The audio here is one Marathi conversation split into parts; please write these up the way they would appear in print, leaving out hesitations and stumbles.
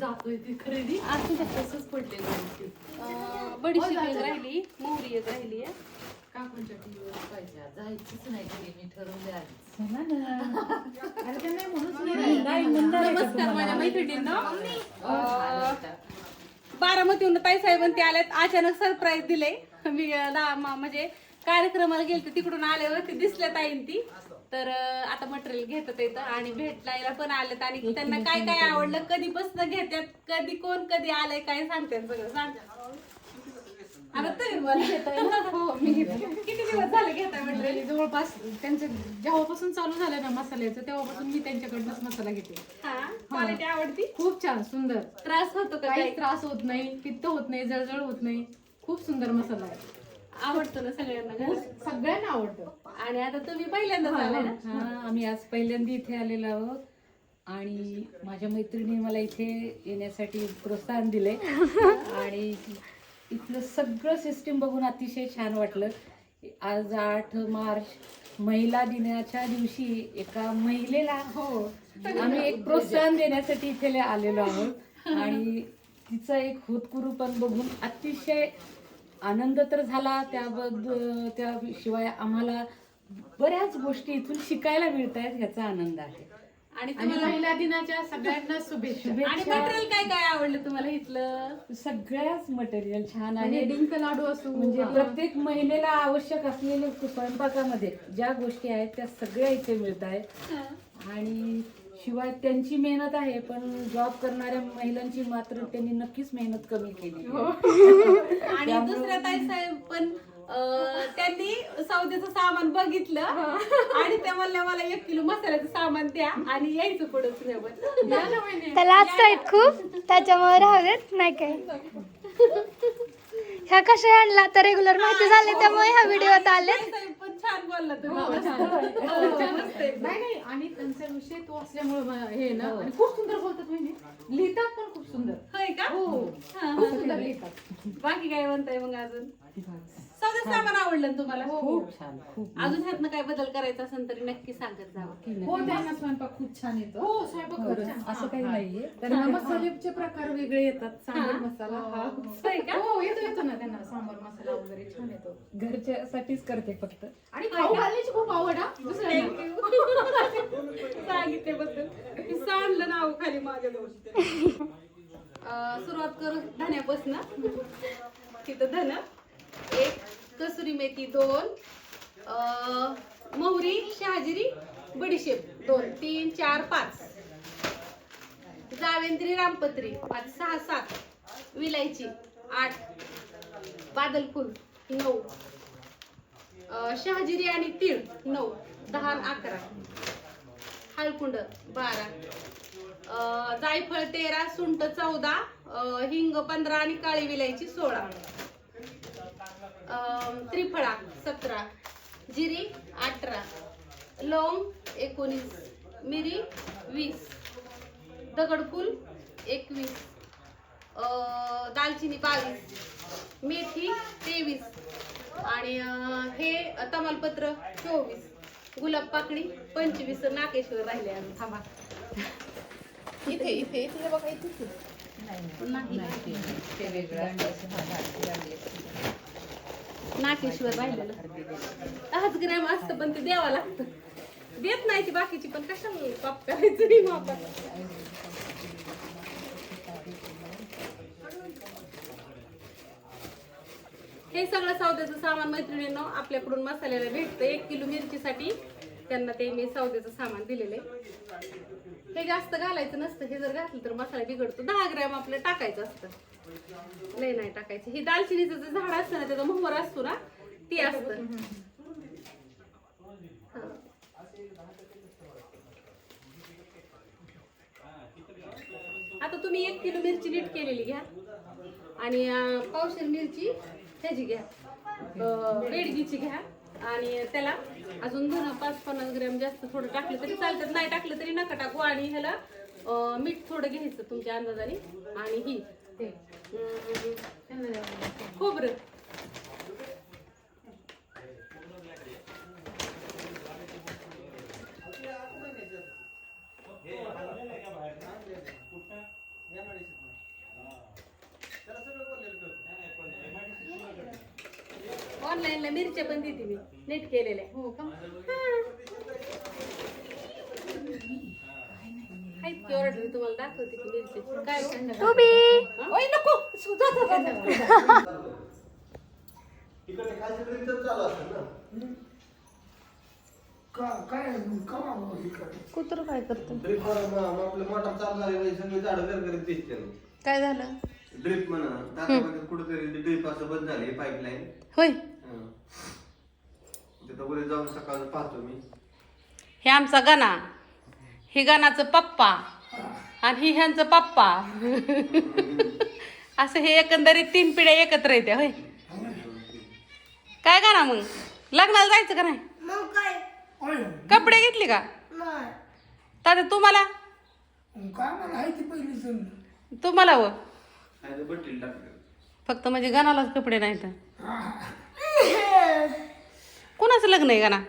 जातोय ती खरेदी असू दे. तसंच पडलेलं. बडीशेप एक राहिली, मोहरी एक राहिली आहे. काकूंच्या टीव्हीवर पाहिजे जायचंच नाही घरी मी ठरवले आधीच. अरे ते नाही म्हणूनच नाही नमस्कार माझ्या मैत्रिणींना. बारामतीहून ताईसाहेबांनी ते आल्यात, अचानक सरप्राईज दिले. मी म्हणजे कार्यक्रमाला गेलते, तिकडून आल्यावरती दिसल्या ताईन ती. तर आता मटेरियल घेतात येतं आणि भेटायला पण आलेत आणि त्यांना काय काय आवडलं, कधीपासून घेतात, कधी कोण कधी आलंय काय सांगतात सगळं सांग. आता तुम्ही मला घेताय ना? हो मी घेते. किती दिवस झाले घेताय मटेरियल? जवळपास त्यांचं जेव्हापासून चालू झालं ना मसाल्याचं तेव्हापासून मी त्यांच्याकडनंच मसाला घेते. हा, क्वालिटी आवडती? खूप छान सुंदर. त्रास होतो का काही काही? त्रास होत नाही, पित्त होत नाही, जळजळ होत नाही. खूप सुंदर मसाला आहे. आवडतो ना सगळ्यांना घरात? सगळ्यांना आवडतं. आणि आता तुम्ही पहिल्यांदाच आले ना? हा, आम्ही आज पहिल्यांदा इथे आलेलो आहोत आणि माझ्या मैत्रिणी मला इथे येण्यासाठी प्रोत्साहन दिले आणि इथलं सगळं सिस्टीम बघून अतिशय छान वाटलं. आज 8 मार्च महिला दिनाच्या दिवशी एका महिलेला आम्ही एक प्रोत्साहन देण्यासाठी इथे आलेलो आहोत आणि तिचं एक होतकुरूपण बघून अतिशय आनंद तर झाला. त्याशिवाय आम्हाला बऱ्याच गोष्टी इथून शिकायला मिळत आहेत, ह्याचा आनंद आहे. आणि आणि महिला दिनाच्या सगळ्यांना शुभेच्छा. आणि मटेरियल काय काय आवडलं तुम्हाला इथलं? सगळ्याच मटेरियल छान म्हणजे आणि डिंक लाडू असो म्हणजे प्रत्येक महिलेला आवश्यक असलेले स्वयंपाकामध्ये ज्या गोष्टी आहेत त्या सगळ्या इथे मिळत आहेत. आणि शिवाय त्यांची मेहनत आहे, पण जॉब करणाऱ्या महिलांची मात्र त्यांनी नक्कीच मेहनत कमी केली. आणि दुसऱ्या ताईसाहेब पण त्यांनी सौद्याचं सामान बघितलं आणि त्या म्हणल्या मला 1 किलो मसाल्याचं सामान द्या आणि यायचं पुढंच नाही. त्याला आज आहेत खूप, त्याच्यामुळे राहत नाही काय. ह्या कशा आणला तर रेग्युलर माहिती झाली त्यामुळे ह्या व्हिडिओत आले. ताईसाहेब पण छान बोलला तुम्ही. नाही नाही आणि त्यांचा विषय तो असल्यामुळे हे ना आणि खूप सुंदर बोलतात. म्हणजे लिहितात पण खूप सुंदर. होय का? हो खूप सुंदर लिहितात. बाकी काय म्हणताय मग अजून? सौद्याचं सामान आवडलं ना तुम्हाला? खूप छान, खूप अजून ह्यातनं काय बदल करायचा असेल तरी नक्की सांगत जावं. हो त्यांना स्वयंपाक खूप छान येतो. हो स्वयंपाक खूप छान. असं काही नाहीये. तर मसाल्याचे प्रकार वेगळे येतात. सांबर मसाला होय का? हो येतो ना त्यांना सांबर मसाला वगैरे छान येतो. घरच्यासाठीच करते फक्त. आणि खाऊ घालण्याची खूप आवड हा दुसऱ्यांना. सांगितल्याबद्दल मी सांडलं नाव खाली माझ्या सुरुवात करू धन्यापासून. तिथं धन 1, कसुरी मेथी 2, मोहरी, शहाजिरी, बडीशेप 2, 3, 4, 5, जावेंद्री, रामपत्री 5, 6, 7, विलायची 8, बादलफूल 9, शहाजिरी आणि तीळ 9, 10, 11, हळकुंड 12, जायफळ 13, सुंठ 14, हिंग 15 आणि काळी विलायची 16, त्रिफळा 17, जिरी 18, लवंग 19, मिरी 20, दगडफूल 21, दालचिनी 22, मेथी 23 आणि हे तमालपत्र 24, गुलाब पाकळी 25, नाकेश्वर राहिले आम्ही. थांबा इथे इथे इथे बघा इथे नाही नाकेश्वर राहिलेलं 10 ग्रॅम असतं पण ते द्यावं लागतं. देत नाही ती बाकीची पण कशाला पाप करायचं मापात. हे सगळं सौद्याचं सामान मैत्रिणींनो आपल्याकडून मसाल्याला भेटतं. 1 किलो मिरचीसाठी त्यांना ते मी सौद्याचं सामान दिलेलं आहे. हे जास्त घालायचं नसतं, हे जर घातलं तर मसाला बिघडतो. 10 ग्रॅम आपलं टाकायचं असतं, लय नाही टाकायचं. ही दालचिनीचं जे झाड असतं ना त्याचा मोहर असतो ना ती असतं. आता तुम्ही 1 किलो मिरची नीट केलेली घ्या आणि पावशेर मिरची ह्याची घ्या, बेडगीची घ्या आणि त्याला अजून 5-50 ग्रॅम जास्त थोडं टाकलं तरी चालतं, नाही टाकलं तरी नका टाकू. आणि ह्याला मीठ थोडं घ्यायचं तुमच्या अंदाजाने. आणि ही खोबरं या ऑनलाईनला मिरच्या पण देते मी नीट केलेल्या. हो का? आहेत की ऑर्डर तुम्हाला दाखवते की मिरच्याची. काय तू बी ओय नको तिकडे खालच्या ड्रीपच चालू असेल ना. कुत्र काय करतो? ड्रीप आपलं मोटर चालू झाली म्हणजे सगळे झाडं गरगरीत दिसते. काय झालं? ड्रीप म्हणा टाकामध्ये कुठेतरी ड्रीप असं बंद झाली पाईपलाईन. होय तिथं वर जाऊन सकाळी पाहतो मी. हे आमचा गणा, हे गणाचं पप्पा आणि ही ह्यांचं पप्पा. असं हे एकंदरीत 3 पिढ्या एकत्र येत्या. होय काय गणा मग लग्नाला जायचं का नाही? कपडे घेतले का तात्या तुम्हाला? तुम्हाला व बट्टील टाकलं. फक्त म्हणजे गणालाच कपडे नाही तर कुणाचं लग्न आहे गणा?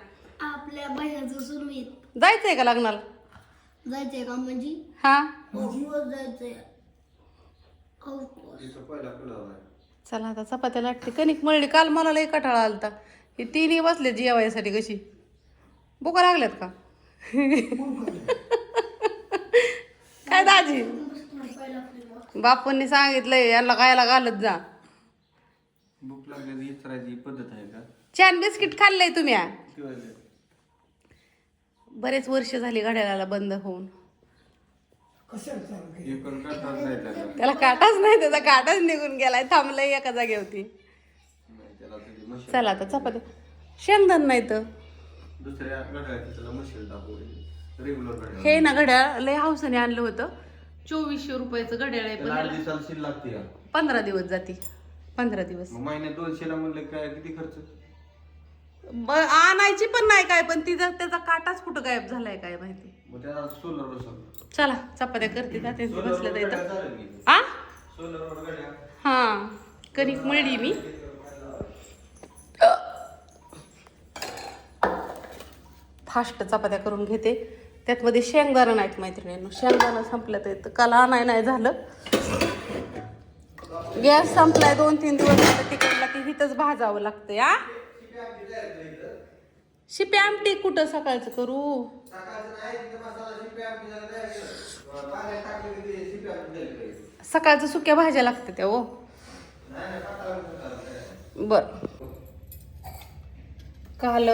आपल्या बहिणाचं सुरवीत जायचंय का लग्नाला? जायचंय का म्हणजे हा दिवस जायचंय. तिथं पहिला पुलाव आहे. चला आता चपात्या लाटते. कणिक मळली काल मला लई कटाळा आलता. हे 3 बसले जेवायसाठी. कशी बुका लागल्यात का काय दाजी? बापूंनी सांगितलंय यांना खायला घालत जा. भूक लागल्याची विचारायची पद्धत आहे का? छान बिस्किट खाल्लंय तुम्ही? किंवा बरेच वर्ष झाली घड्याळाला बंद होऊन. एकूण काटाच नाही त्याला. त्याला काटाच नाही, त्याचा काटाच निघून गेलाय. थांबलंय एका जागेवरती. नाही त्याला तुझी मशीन. चला आता चपात्या. शेंगदाण नाही तर दुसऱ्या घड्याळाची त्याला मशीन टाकू रेग्युलर घड्याळ. हे ना घड्याळ लय हौसाने आणलं होतं. 2400 रुपयाचं घड्याळ आहे. पण त्याला 8 त्याला दिवसाला शिल्लक लागते का? 15 दिवस जाते. 15 दिवस मग महिन्यात 200 ला म्हणलं काय किती खर्च? आणायची पण नाही काय. पण तिचा त्याचा काटाच कुठं गायब झालाय काय माहिती. मग त्याला सोलर बसवलं. चला चपात्या करते ना त्यांचे सोलर बसलं घड्याळ जायचं. चालेल की? आ सोलर घड्याळ. हा कणिक मळली मी. फास्ट चपात्या करून घेते. त्यात मध्ये शेंगदाणा नाहीत मैत्रिणींनो. शेंगदाणा संपलं तर काल आणाय नाही झालं. गॅस संपलाय 2-3 दिवस झालं तिकडला की हिथंच भाजावं लागतं. या शिपी आमटी कुठं सकाळचं करू? सकाळचं सुक्या भाज्या लागतात त्या. हो बर. काल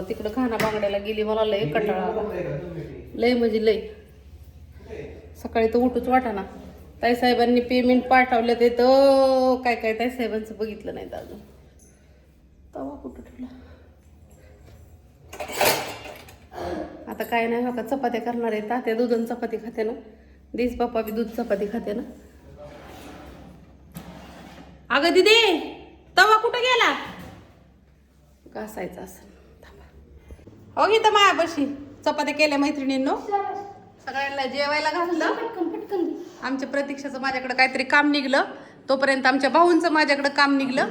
तिकडं खाना बांगड्याला गेली. मला लय कटाळा आला. लय म्हणजे लय. सकाळी तर उठूच वाटाना. ताईसाहेबांनी पेमेंट पाठवलं ते तर काय काय ताईसाहेबांचं बघितलं नाही अजून. तवा कुठं ठेवला? आता काय नाही हो का चपात्या करणार आहे. तात्या दूध आणि चपाती खाते ना. दिस पप्पा बी दूध चपाती खाते ना. अगं दिदी तवा कुठं गेला? घासायचा असं. हो इथं मायापाशी चपात्या केल्या मैत्रिणींनो. सगळ्यांना जेवायला घातलं. आमच्या प्रतीक्षाचं माझ्याकडे काहीतरी काम निघलं. तोपर्यंत आमच्या भाऊंचं माझ्याकडे काम निघलं.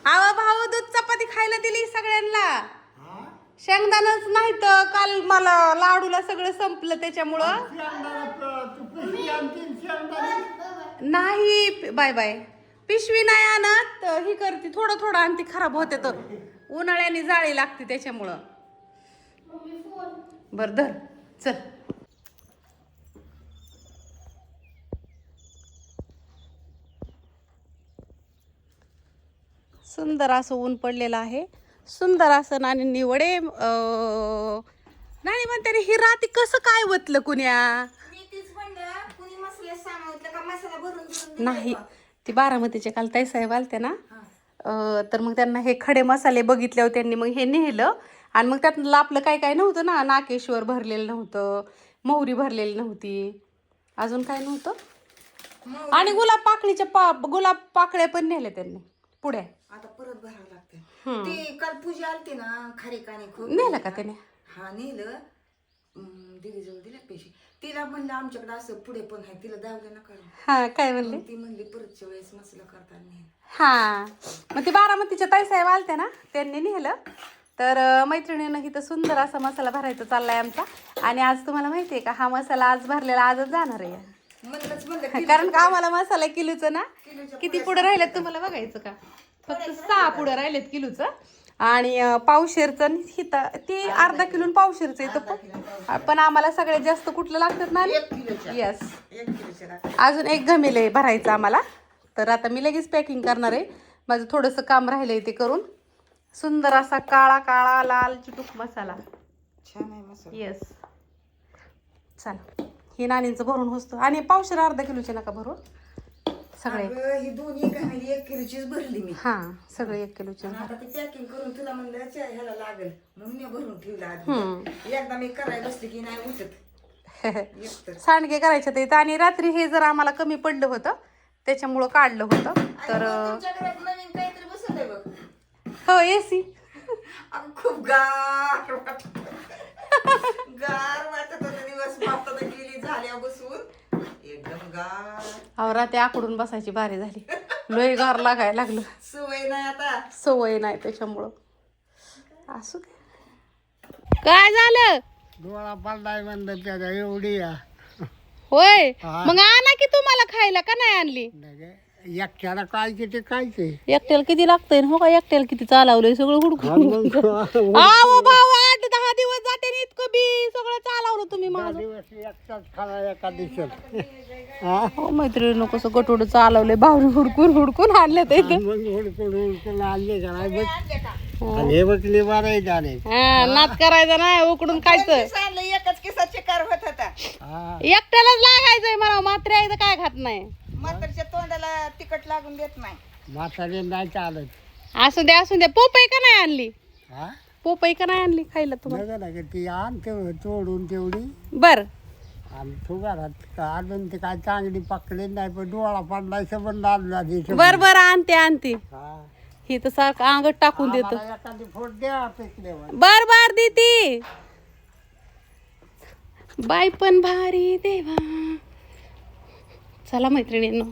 अहो भाऊ दूध चपाती खायला दिली सगळ्यांना. शेंगदाणच नाही तर काल मला लाडूला सगळं संपलं त्याच्यामुळं नाही. Bye bye. पिशवी नाही आणत ही करते थोडं थोडं आणि ती खराब होते तर उन्हाळ्याने जाळी लागते त्याच्यामुळं. बर धर चल. सुंदर असं ऊन पडलेलं आहे. सुंदर असं नाणी निवडे नाणी म्हणते ही राती कसं काय वतलं कुण्या? नाही ती बारामतीचे काल ताईसाहेब आलते ना. तर मग त्यांना हे खडे मसाले बघितल्यावर त्यांनी मग हे नेलं. आणि मग त्यातलं आपलं काय काय नव्हतं ना. नाकेश्वर भरलेलं नव्हतं. मोहरी भरलेली नव्हती. अजून काय नव्हतं. आणि गुलाब पाकळीच्या गुलाब पाकळ्या पण नेल्या त्यांनी पुढ्या. आता परत भरावं लागते. ते काल पूजा आलते ना खारे काने खूप नेलं का त्याने? हा नेलं. दिदी जवळ दिले पैसे. तिला म्हणलं आमच्याकडे असं पुढे पण आहे. तिला दावलं नका. हा काय म्हणले? ती म्हणली परतच्या वेळेस मसाला करताना. हा मग ती बारामतीच्या ताईसाहेब आलते ना त्यांनी नेलं. तर मैत्रिणीनं इथं सुंदर असा मसाला भरायचा चाललाय आमचा. आणि आज तुम्हाला माहितीये का हा मसाला आज भरलेला आजच जाणार आहे. म्हणलं कारण का आम्हाला मसाला किलोचं ना किती पुढे राहिल्यात तुम्हाला बघायचं का? फक्त 6 पुढं राहिलेत किलोचं आणि पावशेरचं ते अर्धा किलो आणि पावशेरचं येतं पण आम्हाला सगळ्यात जास्त कुठलं लागतात ना 1 किलोच्या येस 1 किलोच्या लागतात. अजून एक घमेले भरायचं आम्हाला. तर आता मी लगेच पॅकिंग करणार आहे. माझं थोडंसं काम राहिलंय ते करून. सुंदर असा काळा काळा लाल चुटूक मसाला. छान आहे मसाला. येस चला हे नाणींचं भरून होतो आणि पावशेर अर्धा किलोचे नका भरून सगळे. अगं, ही दोन्ही घामेली 1 किलोचीच भरली मी. हा सगळे 1 किलोचे. आणि आता ते पॅकिंग करून तुला म्हणलं ह्याला लागेल म्हणून मी भरून ठेवलं आधी. एकदा मी करायला बसले की नाही उठत एकतर. सांडगे करायचे ते आणि रात्री हे जर आम्हाला कमी पडलं होतं त्याच्यामुळं काढलं होतं. तर आणि तुमच्या घरात नवीन काहीतरी बसवलंय बघ. हो एसी अगं, खूप गार वाटत होतं दिवस. आता तर गेली झाल्या बसून एकदम गार. अहो रात्री आकडून बसायची बारी झाली. लय गार लागायला लागलं. सवय नाही आता. सवय नाही त्याच्यामुळं. असू दे. काय झालं डोळा पडलाय म्हणलं त्याच्या एवढी या. होय मग आणा की तुम्हाला खायला का नाही आणली. एकट्याला काय किती काय ते एकट्याला किती लागतंय हो का एकट्याला किती चालवलंय सगळं हुडकून. आहो भाऊ 8-10 दिवस जाते ना इतकं बी सगळं चालवलं तुम्ही माझं. दिवस एकटाच खाला एका दिवसात. हो मैत्रिणी कसं गटोड चालवलंय भाऊ हुडकून आणलं ते मग हुडकून आणले का नाही बघ. आणि हे बसले बरं झाले. नाच करायचा नाही उकडून खायचं. सांगलं एकच किस्सा चिकार होत होता. एकट्यालाच लागायचंय मला मात्र एकदा काय खात नाही. म्हातारच्या तोंडाला तिखट लागून देत नाही. म्हातारे नाही चालत. असू द्या पोपई का नाही आणली. हा पोपई का नाही आणली खायला तुम्हाला. बघा ना ती आण तोडून तेवढी बर आणि तू घरात अजून ते काय चांगली पकडली नाही पण डोळा पडलाय सबंध आणला. बर आणते ही तर सारखं अंगत टाकून देतो. एखादी फोड द्या पिकल्यावर. बर देती बाय पण भारी देवा. चला मैत्रिणींनो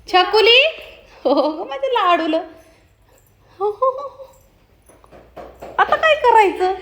छकुली हो माझं लाडूलं. आता काय करायचं